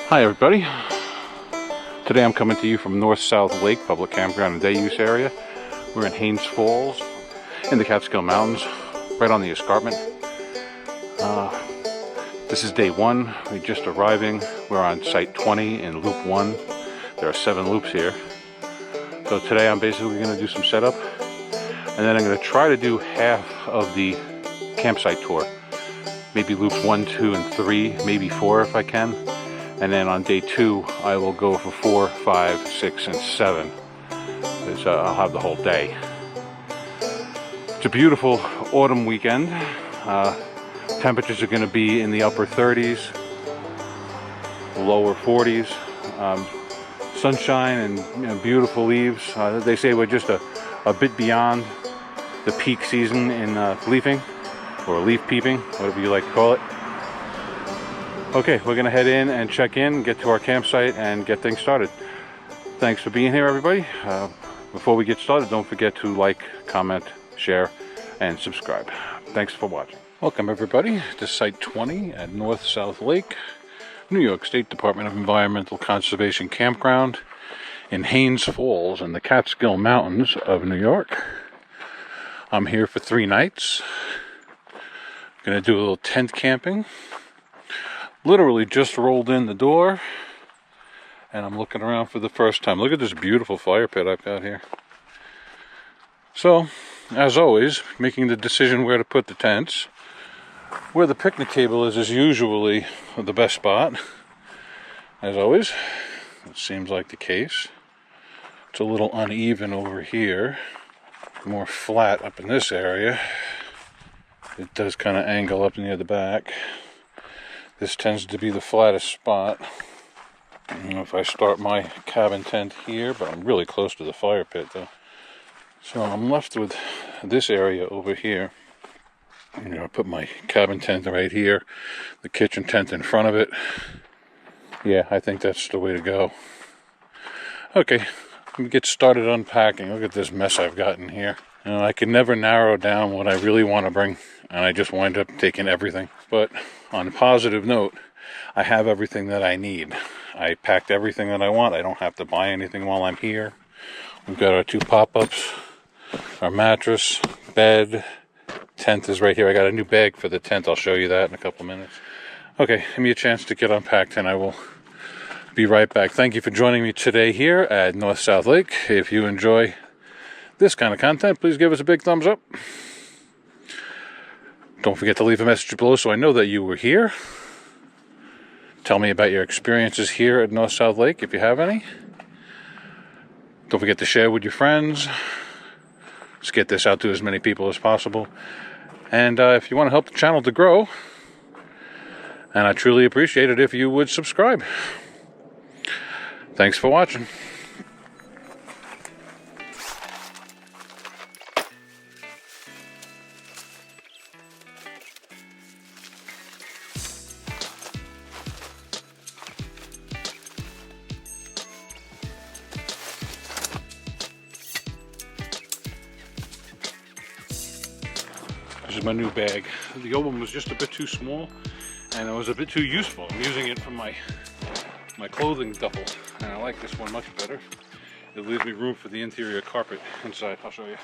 Hi everybody. Today I'm coming to you from South Lake Public Campground and Day Use Area. We're in Haines Falls in the Catskill Mountains, right on the escarpment. This is day one. We're just arriving. We're on site 20 in loop 1. There are 7 loops here. So today I'm basically going to do some setup, and then I'm going to try to do half of the campsite tour. Maybe loops 1, 2, and 3, maybe 4 if I can. And then on day 2, I will go for 4, 5, 6, and 7. I'll have the whole day. It's a beautiful autumn weekend. Temperatures are going to be in the upper 30s, lower 40s. Sunshine and beautiful leaves. They say we're just a bit beyond the peak season in leafing, or leaf peeping, whatever you like to call it. Okay, we're gonna head in and check in, get to our campsite, and get things started. Thanks for being here, everybody. Before we get started, don't forget to like, comment, share, and subscribe. Thanks for watching. Welcome, everybody, to Site 20 at South Lake, New York State Department of Environmental Conservation Campground in Haines Falls in the Catskill Mountains of New York. I'm here for 3 nights. Gonna do a little tent camping. Literally just rolled in the door and I'm looking around for the first time. Look at this beautiful fire pit I've got here. So, as always, making the decision where to put the tents. Where the picnic table is usually the best spot. As always, it seems like the case. It's a little uneven over here. More flat up in this area. It does kind of angle up near the back. This tends to be the flattest spot. I don't know if I start my cabin tent here, but I'm really close to the fire pit though. So I'm left with this area over here. I'm going to put my cabin tent right here, the kitchen tent in front of it. Yeah, I think that's the way to go. Okay, let me get started unpacking. Look at this mess I've got in here. You know, I can never narrow down what I really want to bring, and I just wind up taking everything. But on a positive note, I have everything that I need. I packed everything that I want. I don't have to buy anything while I'm here. We've got our 2 pop-ups, our mattress, bed, tent is right here. I got a new bag for the tent. I'll show you that in a couple minutes. Okay, give me a chance to get unpacked and I will be right back. Thank you for joining me today here at South Lake. If you enjoy this kind of content, please give us a big thumbs up. Don't forget to leave a message below so I know that you were here. Tell me about your experiences here at South Lake if you have any. Don't forget to share with your friends. Let's get this out to as many people as possible. And if you want to help the channel to grow, and I truly appreciate it if you would subscribe. Thanks for watching. This is my new bag. The old one was just a bit too small and it was a bit too useful. I'm using it for my clothing duffel, and I like this one much better. It leaves me room for the interior carpet inside. I'll show you.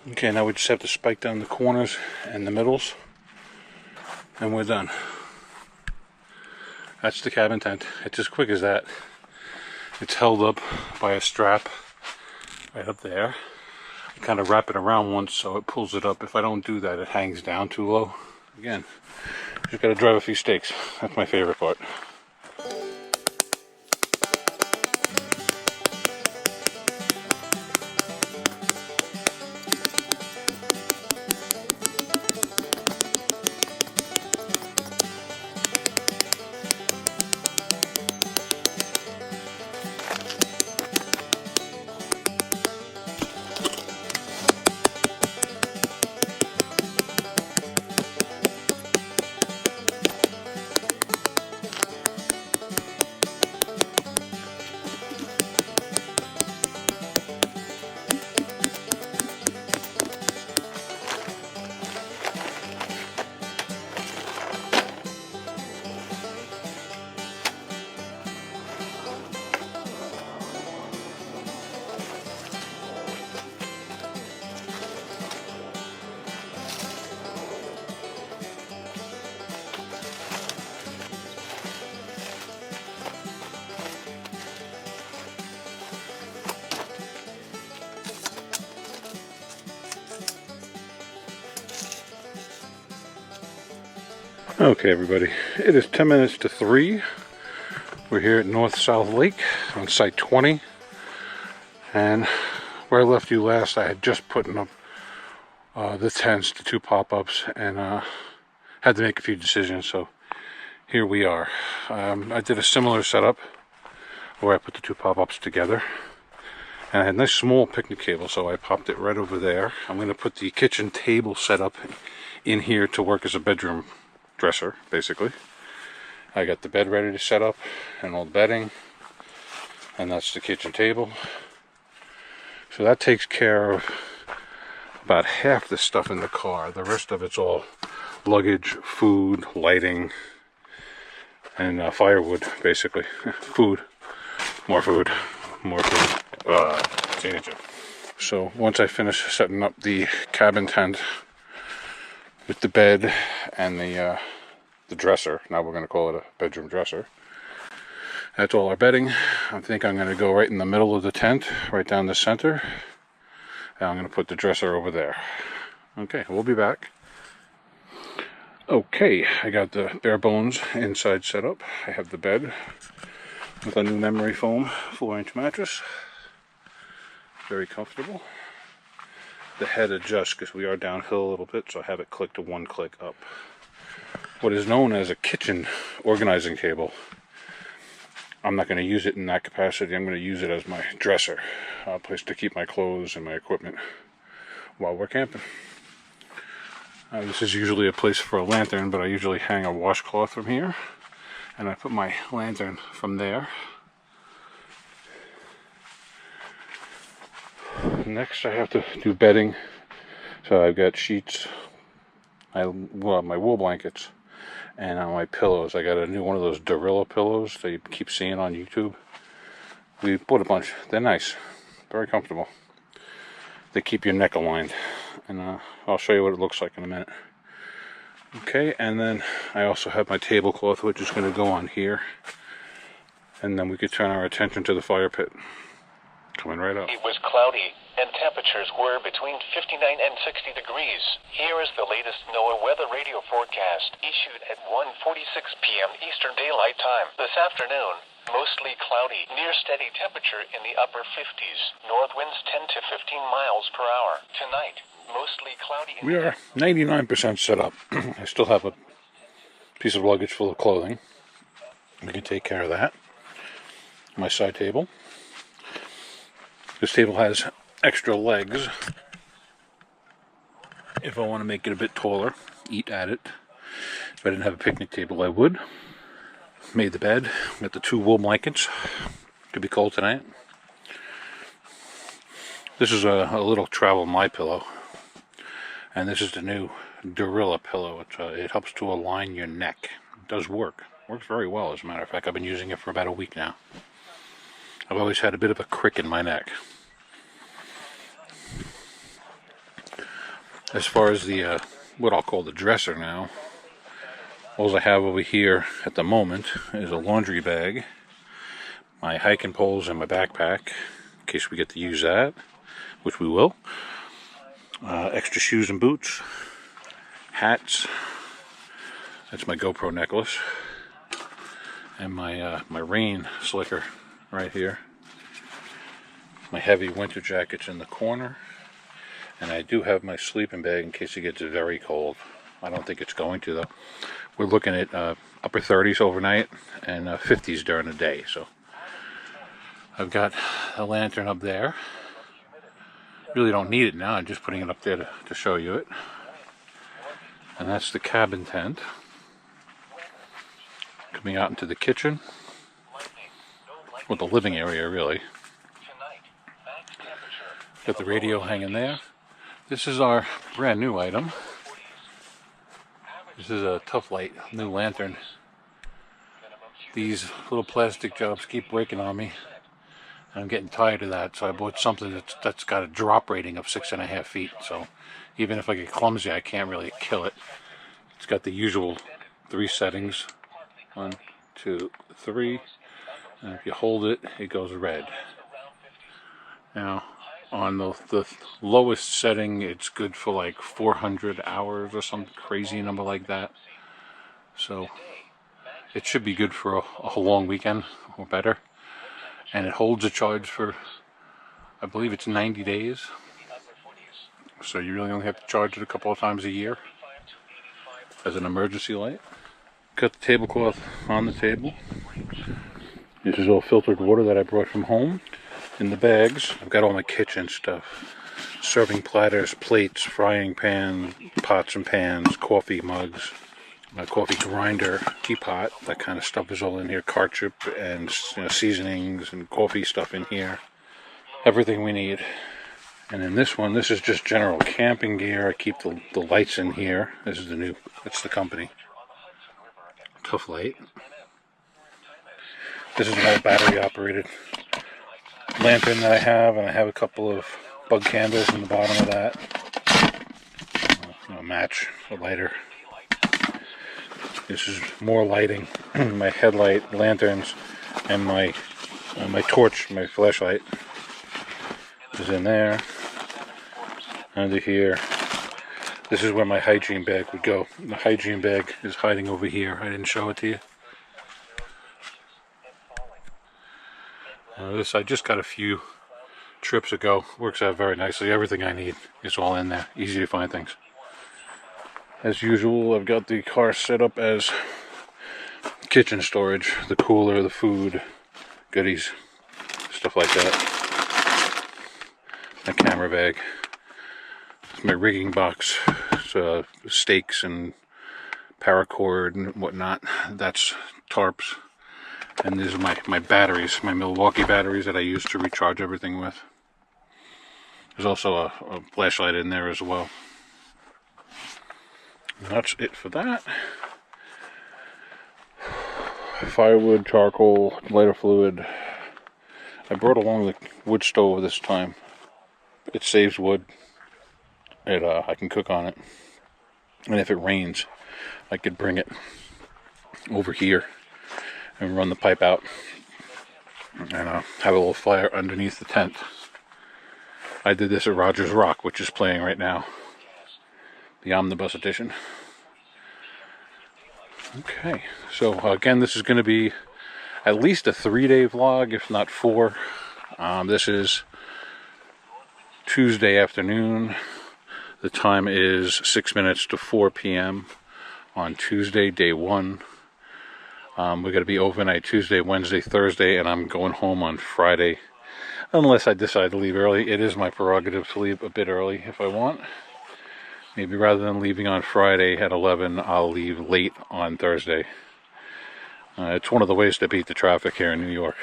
Okay, now we just have to spike down the corners and the middles, and we're done. That's the cabin tent. It's as quick as that. It's held up by a strap right up there. I kind of wrap it around once so it pulls it up. If I don't do that, it hangs down too low. Again, just gotta drive a few stakes. That's my favorite part. Okay, everybody, it is 10 minutes to 3. We're here at South Lake on Site 20, and where I left you last, I had just put up the tents, the 2 pop-ups, and had to make a few decisions, so here we are. I did a similar setup where I put the 2 pop-ups together, and I had a nice small picnic table, so I popped it right over there. I'm going to put the kitchen table set up in here to work as a bedroom dresser, basically. I got the bed ready to set up and all the bedding, and that's the kitchen table. So that takes care of about half the stuff in the car. The rest of it's all luggage, food, lighting, and firewood, basically. Food, more food, more food. Teenager. So once I finish setting up the cabin tent with the bed and the dresser, now we're going to call it a bedroom dresser, that's all our bedding. I think I'm going to go right in the middle of the tent, right down the center, and I'm going to put the dresser over there. Okay, we'll be back. Okay, I got the bare bones inside set up. I have the bed with a new memory foam 4-inch mattress. Very comfortable. The head adjusts because we are downhill a little bit, so I have it click to 1 click up. What is known as a kitchen organizing table, I'm not going to use it in that capacity. I'm going to use it as my dresser, a place to keep my clothes and my equipment while we're camping. This is usually a place for a lantern, but I usually hang a washcloth from here, and I put my lantern from there. Next, I have to do bedding. So I've got sheets, my wool blankets, and my pillows. I got a new one of those Gorilla pillows that you keep seeing on YouTube. We bought a bunch. They're nice, very comfortable. They keep your neck aligned, and I'll show you what it looks like in a minute. Okay, and then I also have my tablecloth, which is going to go on here, and then we could turn our attention to the fire pit. Coming right up. It was cloudy, and temperatures were between 59 and 60 degrees. Here is the latest NOAA weather radio forecast, issued at 1:46 p.m. Eastern Daylight Time. This afternoon, mostly cloudy, near steady temperature in the upper 50s. North winds 10 to 15 miles per hour. Tonight, mostly cloudy. We are 99% set up. I still have a piece of luggage full of clothing. We can take care of that. My side table. This table has extra legs if I want to make it a bit taller, eat at it. If I didn't have a picnic table, I would. Made the bed, got the 2 wool blankets. Could be cold tonight. This is a little travel MyPillow, and this is the new Gorilla pillow. It helps to align your neck. It does work. Works very well, as a matter of fact. I've been using it for about a week now. I've always had a bit of a crick in my neck. As far as the what I'll call the dresser now, all I have over here at the moment is a laundry bag, my hiking poles, and my backpack, in case we get to use that, which we will. Extra shoes and boots, hats. That's my GoPro necklace, and my rain slicker right here. My heavy winter jacket's in the corner, and I do have my sleeping bag in case it gets very cold. I don't think it's going to, though. We're looking at upper 30s overnight and 50s during the day. So I've got a lantern up there. Really don't need it now. I'm just putting it up there to show you it. And that's the cabin tent. Coming out into the kitchen. Well, the living area, really. Got the radio hanging there. This is our brand new item. This is a Tough Light new lantern. These little plastic jobs keep breaking on me. I'm getting tired of that, so I bought something that's got a drop rating of 6.5 feet. So even if I get clumsy, I can't really kill it. It's got the usual 3 settings. 1, 2, 3. And if you hold it, it goes red. Now, on the lowest setting, it's good for like 400 hours or some crazy number like that. So it should be good for a long weekend or better. And it holds a charge for, I believe it's 90 days. So you really only have to charge it a couple of times a year as an emergency light. Got the tablecloth on the table. This is all filtered water that I brought from home. In the bags, I've got all my kitchen stuff. Serving platters, plates, frying pans, pots and pans, coffee mugs, my coffee grinder, teapot, that kind of stuff is all in here. Ketchup and seasonings and coffee stuff in here. Everything we need. And in this one, this is just general camping gear. I keep the lights in here. This is the new, it's the company. Tough Light. This is my battery operated lantern that I have, and I have a couple of bug candles in the bottom of that. A match, a lighter. This is more lighting. My headlight, lanterns, and my torch, my flashlight is in there. Under here. This is where my hygiene bag would go. The hygiene bag is hiding over here. I didn't show it to you. This I just got a few trips ago. Works out very nicely. Everything I need is all in there. Easy to find things. As usual, I've got the car set up as kitchen storage. The cooler, the food, goodies, stuff like that. My camera bag. It's my rigging box. It's stakes and paracord and whatnot. That's tarps. And these are my batteries, my Milwaukee batteries that I use to recharge everything with. There's also a flashlight in there as well. And that's it for that. Firewood, charcoal, lighter fluid. I brought along the wood stove this time. It saves wood. I can cook on it. And if it rains, I could bring it over here and run the pipe out and have a little fire underneath the tent. I did this at Rogers Rock, which is playing right now, the Omnibus Edition. Okay, so again, this is going to be at least a 3-day vlog, if not 4. This is Tuesday afternoon. The time is 6 minutes to 4 p.m. on Tuesday, day 1. We're going to be overnight Tuesday, Wednesday, Thursday, and I'm going home on Friday. Unless I decide to leave early. It is my prerogative to leave a bit early if I want. Maybe rather than leaving on Friday at 11, I'll leave late on Thursday. It's one of the ways to beat the traffic here in New York.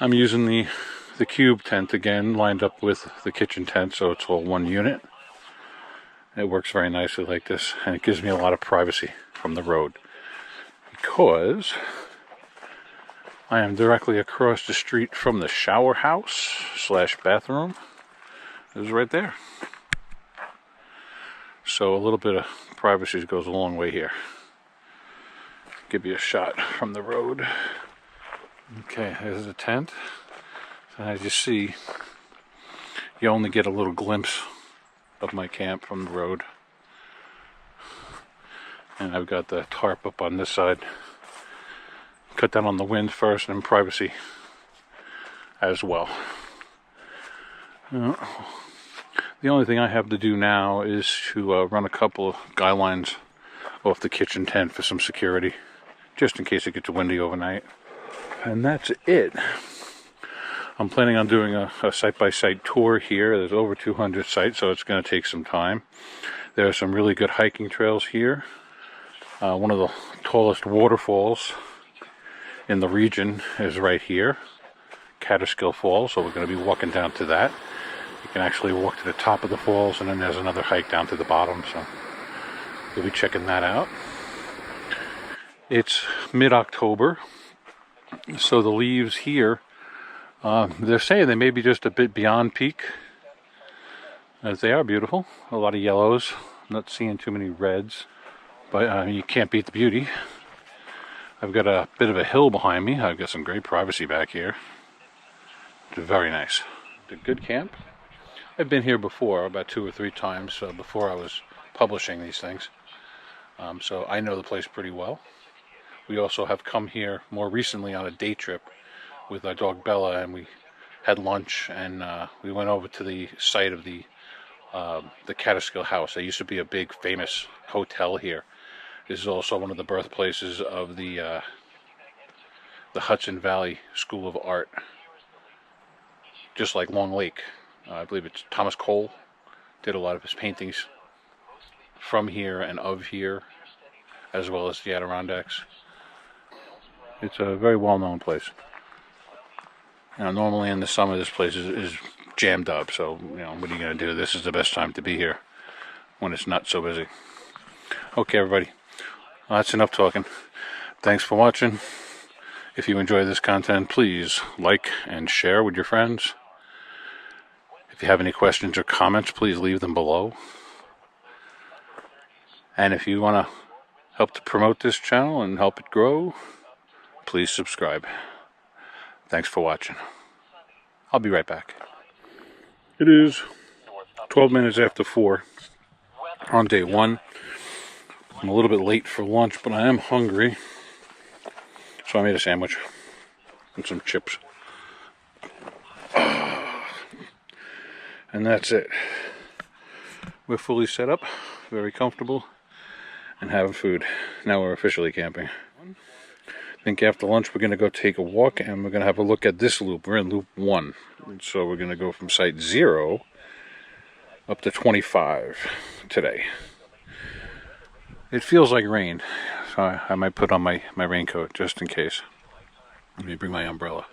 I'm using the cube tent again, lined up with the kitchen tent, so it's all one unit. It works very nicely like this, and it gives me a lot of privacy from the road. Because I am directly across the street from the shower house / bathroom. It is right there. So a little bit of privacy goes a long way here. Give you a shot from the road. Okay, there's the tent. And as you see, you only get a little glimpse of my camp from the road. And I've got the tarp up on this side. Cut down on the wind first and privacy as well. The only thing I have to do now is to run a couple of guy lines off the kitchen tent for some security, just in case it gets windy overnight. And that's it. I'm planning on doing a site-by-site tour here. There's over 200 sites, so it's going to take some time. There are some really good hiking trails here. One of the tallest waterfalls in the region is right here, Catskill Falls, so we're going to be walking down to that. You can actually walk to the top of the falls, and then there's another hike down to the bottom, so we'll be checking that out. It's mid-October, so the leaves here, they're saying they may be just a bit beyond peak, as they are beautiful. A lot of yellows, not seeing too many reds, but you can't beat the beauty. I've got a bit of a hill behind me. I've got some great privacy back here. It's very nice. It's a good camp. I've been here before, about 2 or 3 times before I was publishing these things. So I know the place pretty well. We also have come here more recently on a day trip with our dog Bella, and we had lunch, and we went over to the site of the Catskill House. There used to be a big famous hotel here. This is also one of the birthplaces of the Hudson Valley School of Art, just like Long Lake. I believe it's Thomas Cole did a lot of his paintings from here and of here, as well as the Adirondacks. It's a very well-known place. Now, normally in the summer, this place is jammed up, so, you know, what are you going to do? This is the best time to be here, when it's not so busy. Okay, everybody. Well, that's enough talking. Thanks for watching. If you enjoy this content, please like and share with your friends. If you have any questions or comments, please leave them below. And if you want to help to promote this channel and help it grow, please subscribe. Thanks for watching. I'll be right back. It is 12 minutes after 4 on day 1. I'm a little bit late for lunch, but I am hungry. So I made a sandwich and some chips. And that's it. We're fully set up, very comfortable, and having food. Now we're officially camping. I think after lunch we're going to go take a walk, and we're going to have a look at this loop. We're in loop 1. And so we're going to go from site 0 up to 25 today. It feels like rain, so I might put on my raincoat just in case. Let me bring my umbrella.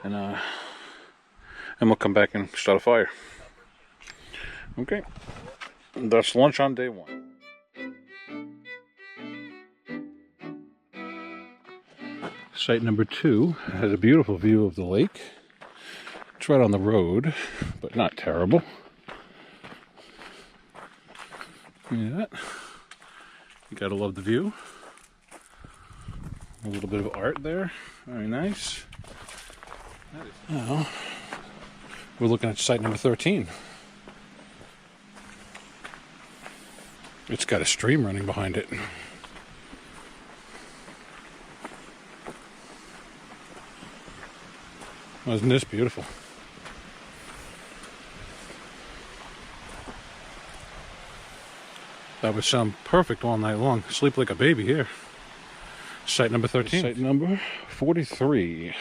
And we'll come back and start a fire. Okay. That's lunch on day 1. Site number 2 has a beautiful view of the lake. It's right on the road, but not terrible. Yeah. You gotta love the view. A little bit of art there. Very nice. Now, we're looking at site number 13. It's got a stream running behind it. Wasn't this beautiful? That would sound perfect all night long. Sleep like a baby here. Site number 13. Site number 43.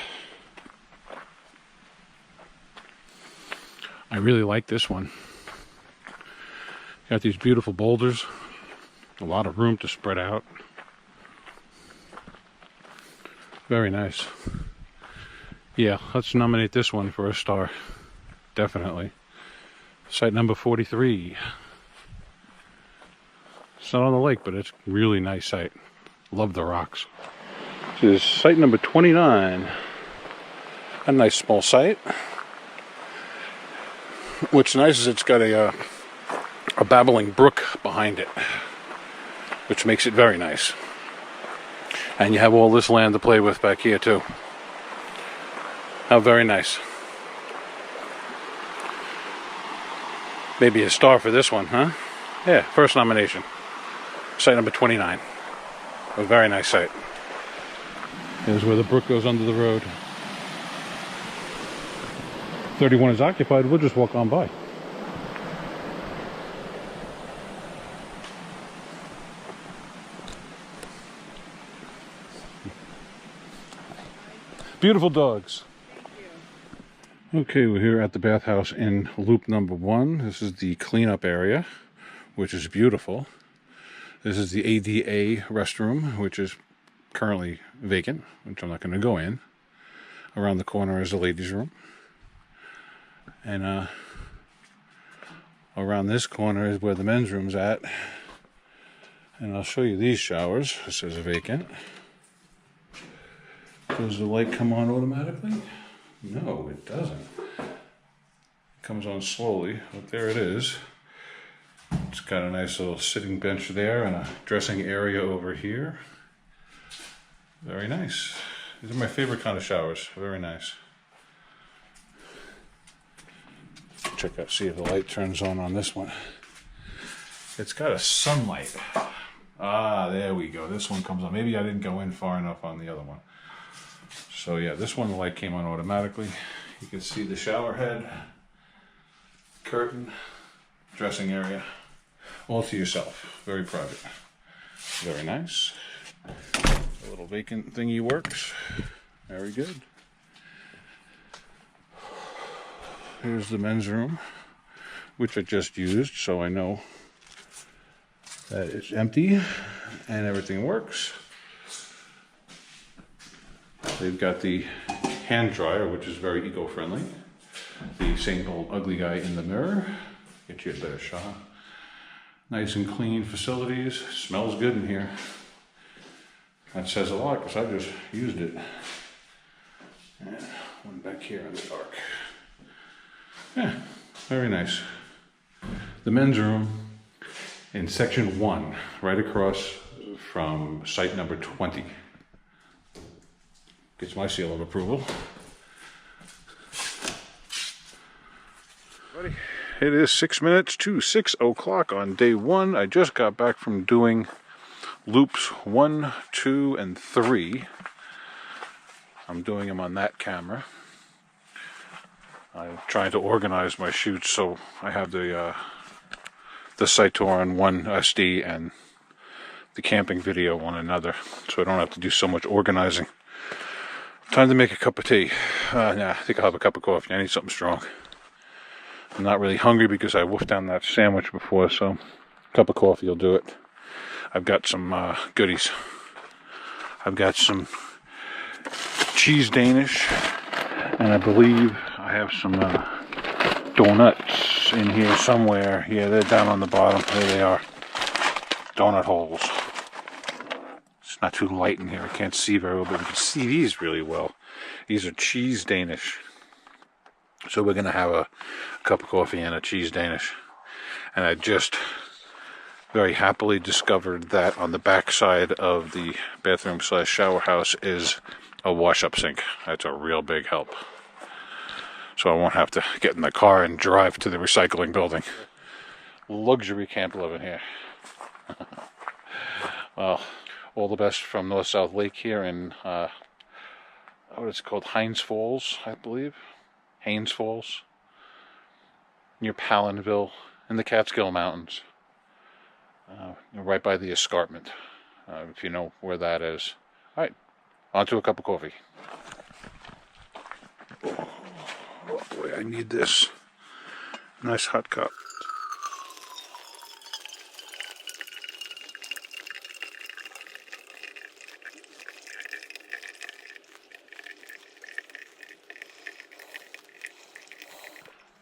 I really like this one. Got these beautiful boulders. A lot of room to spread out. Very nice. Yeah, let's nominate this one for a star. Definitely. Site number 43. It's not on the lake, but it's a really nice site. Love the rocks. This is site number 29. A nice small site. What's nice is it's got a a babbling brook behind it, which makes it very nice. And you have all this land to play with back here too. How very nice. Maybe a star for this one, huh? Yeah, first nomination. Site number 29. A very nice site. Here's where the brook goes under the road. 31 is occupied. We'll just walk on by. Beautiful dogs. Okay, we're here at the bathhouse in loop number 1. This is the cleanup area, which is beautiful. This is the ADA restroom, which is currently vacant, which I'm not going to go in. Around the corner is the ladies' room. And around this corner is where the men's room's at. And I'll show you these showers. This is vacant. Does the light come on automatically? No, it doesn't. It comes on slowly, but there it is. It's got a nice little sitting bench there and a dressing area over here. Very nice. These are my favorite kind of showers. Very nice. Check out, see if the light turns on this one. It's got a sunlight. Ah, there we go. This one comes on. Maybe I didn't go in far enough on the other one. So yeah, this one the light came on automatically. You can see the shower head, curtain, dressing area, all to yourself. Very private. Very nice. The little vacant thingy works. Very good. Here's the men's room, which I just used, so I know that it's empty and everything works. They've got the hand dryer, which is very eco-friendly. The same old ugly guy in the mirror. Get you a better shot. Nice and clean facilities. Smells good in here. That says a lot because I just used it. And one back here in the dark. Yeah, very nice. The men's room in section 1, right across from site number 20. Gets my seal of approval. It is 6 minutes to 6 o'clock on day 1. I just got back from doing loops 1, 2, and 3. I'm doing them on that camera. I'm trying to organize my shoots so I have the SiteTour on one SD and the camping video on another, so I don't have to do so much organizing. Time to make a cup of tea. Nah, I think I'll have a cup of coffee. I need something strong. I'm not really hungry because I wolfed down that sandwich before, so a cup of coffee will do it. I've got some goodies. I've got some cheese Danish, and I believe I have some donuts in here somewhere. Yeah, they're down on the bottom. There they are. Donut holes. It's not too light in here. I can't see very well, but we can see these really well. These are cheese Danish. So we're going to have a cup of coffee and a cheese Danish. And I just very happily discovered that on the back side of the bathroom / shower house is a wash-up sink. That's a real big help. So I won't have to get in the car and drive to the recycling building. Luxury camp living here. Well, all the best from North South Lake here in, what is it called? Haines Falls, I believe. Haines Falls. Near Palinville in the Catskill Mountains. Right by the escarpment, if you know where that is. Alright, on to a cup of coffee. Oh boy, I need this. Nice hot cup.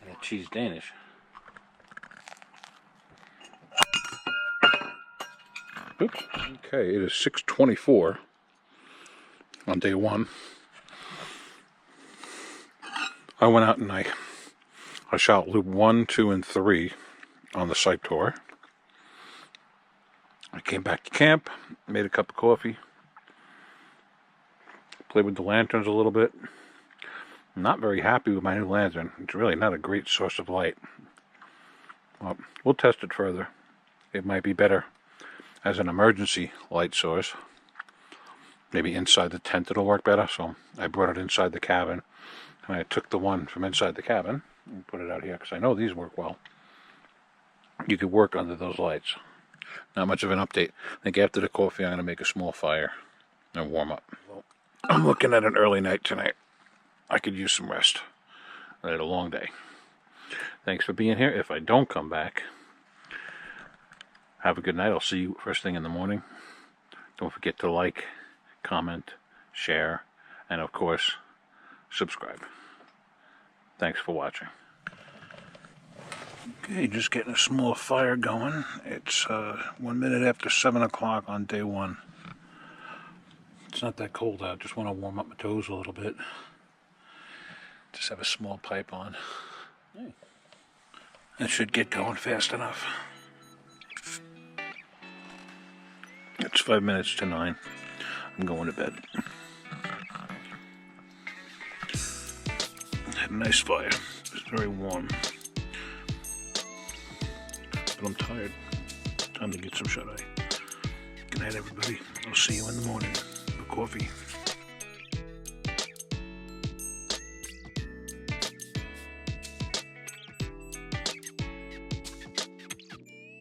And a cheese Danish. Oops. Okay, it is 6:24 on day 1. I went out and I shot loop 1, 2, and 3 on the SiteTour. I came back to camp, made a cup of coffee, played with the lanterns a little bit. I'm not very happy with my new lantern. It's really not a great source of light. Well, we'll test it further. It might be better as an emergency light source. Maybe inside the tent it'll work better. So I brought it inside the cabin, and I took the one from inside the cabin and put it out here because I know these work well. You could work under those lights. Not much of an update. I think after the coffee I'm going to make a small fire and warm up. I'm looking at an early night tonight. I could use some rest. I had a long day. Thanks for being here. If I don't come back, have a good night. I'll see you first thing in the morning. Don't forget to like, comment, share, and of course, subscribe. Thanks for watching. Okay, just getting a small fire going. It's 1 minute after 7 o'clock on day 1. It's not that cold out. Just want to warm up my toes a little bit. Just have a small pipe on. That should get going fast enough. It's 5 minutes to 9. I'm going to bed. Had a nice fire. It's very warm. But I'm tired. Time to get some shut-eye. Good night, everybody. I'll see you in the morning for coffee.